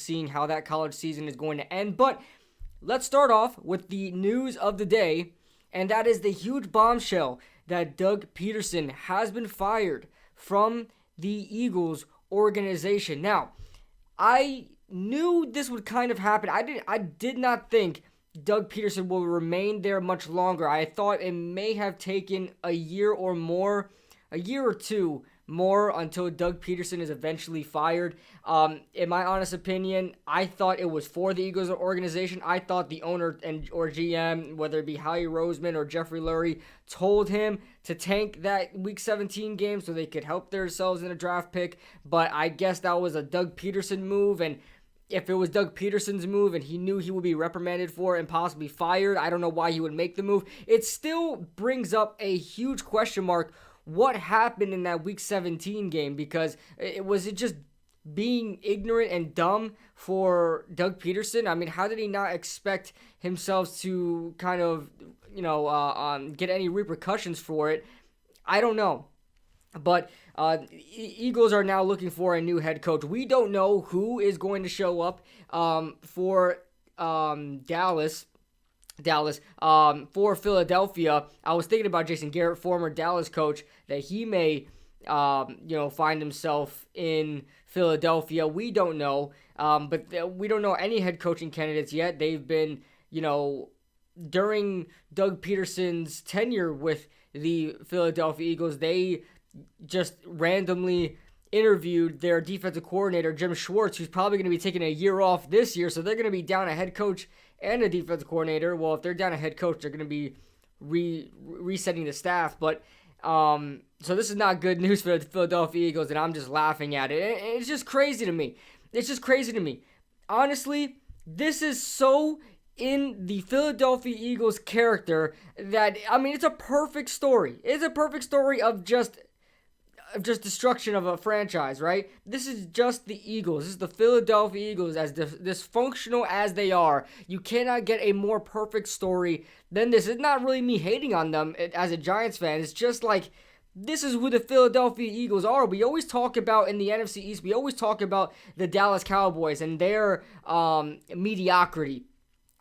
seeing how that college season is going to end. But let's start off with the news of the day, and that is the huge bombshell that Doug Pederson has been fired from the Eagles organization. Now, I knew this would kind of happen. I did not think Doug Pederson will remain there much longer. I thought it may have taken a year or two more until Doug Pederson is eventually fired. In my honest opinion, I thought it was for the Eagles organization. I thought the owner or GM, whether it be Howie Roseman or Jeffrey Lurie, told him to tank that Week 17 game so they could help themselves in a draft pick. But I guess that was a Doug Pederson move, and if it was Doug Pederson's move and he knew he would be reprimanded for it and possibly fired, I don't know why he would make the move. It still brings up a huge question mark. What happened in that Week 17 game? Because was it just being ignorant and dumb for Doug Pederson? I mean, how did he not expect himself to kind of, get any repercussions for it? I don't know. But Eagles are now looking for a new head coach. We don't know who is going to show up for Dallas, for Philadelphia. I was thinking about Jason Garrett, former Dallas coach, that he may, find himself in Philadelphia. We don't know, but we don't know any head coaching candidates yet. They've been, during Doug Pederson's tenure with the Philadelphia Eagles, they just randomly interviewed their defensive coordinator, Jim Schwartz, who's probably going to be taking a year off this year. So they're going to be down a head coach and a defensive coordinator. Well, if they're down a head coach, they're going to be resetting the staff. But so this is not good news for the Philadelphia Eagles, and I'm just laughing at it. It's just crazy to me. Honestly, this is so in the Philadelphia Eagles character that, it's a perfect story. It's a perfect story of just destruction of a franchise, right? This is just the Eagles. This is the Philadelphia Eagles, as dysfunctional as they are. You cannot get a more perfect story than this. It's not really me hating on them as a Giants fan. It's just like, this is who the Philadelphia Eagles are. We always talk about in the NFC East, we always talk about the Dallas Cowboys and their mediocrity.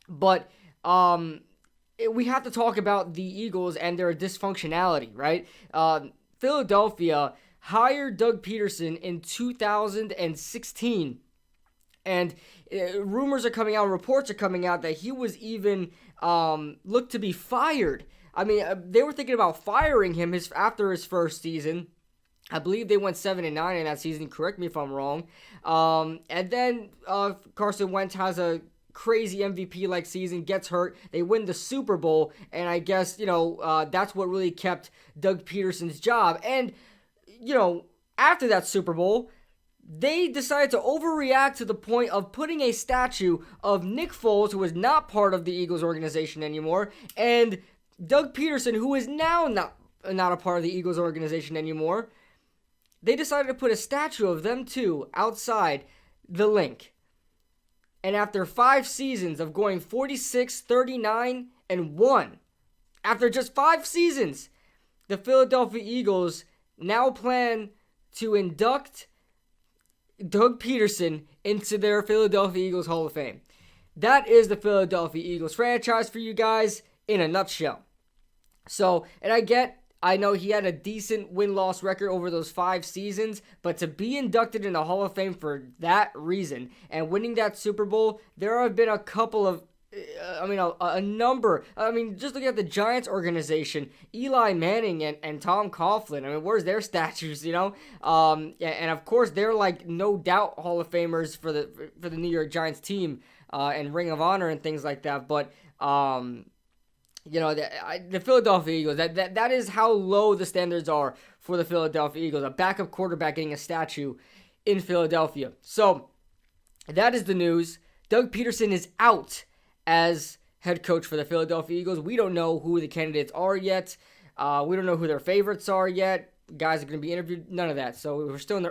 But we have to talk about the Eagles and their dysfunctionality, right? Philadelphia hired Doug Pederson in 2016, and rumors are coming out, reports are coming out that he was even looked to be fired. They were thinking about firing him after his first season. I believe they went 7-9 in that season. Correct me if I'm wrong. And then Carson Wentz has a crazy MVP-like season, gets hurt, they win the Super Bowl, and I guess, that's what really kept Doug Pederson's job. And, after that Super Bowl, they decided to overreact to the point of putting a statue of Nick Foles, who is not part of the Eagles organization anymore, and Doug Pederson, who is now not a part of the Eagles organization anymore. They decided to put a statue of them two outside the link. And after 5 seasons of going 46, 39, and 1, after just 5 seasons, the Philadelphia Eagles now plan to induct Doug Pederson into their Philadelphia Eagles Hall of Fame. That is the Philadelphia Eagles franchise for you guys in a nutshell. So, and I know he had a decent win-loss record over those 5 seasons, but to be inducted in the Hall of Fame for that reason and winning that Super Bowl, there have been a couple of, a number. Just look at the Giants organization, Eli Manning and Tom Coughlin. Where's their statues, And of course, they're like no doubt Hall of Famers for the New York Giants team and Ring of Honor and things like that. But the Philadelphia Eagles, that is how low the standards are for the Philadelphia Eagles. A backup quarterback getting a statue in Philadelphia. So, that is the news. Doug Pederson is out as head coach for the Philadelphia Eagles. We don't know who the candidates are yet. We don't know who their favorites are yet. Guys are going to be interviewed. None of that. So, we're still in the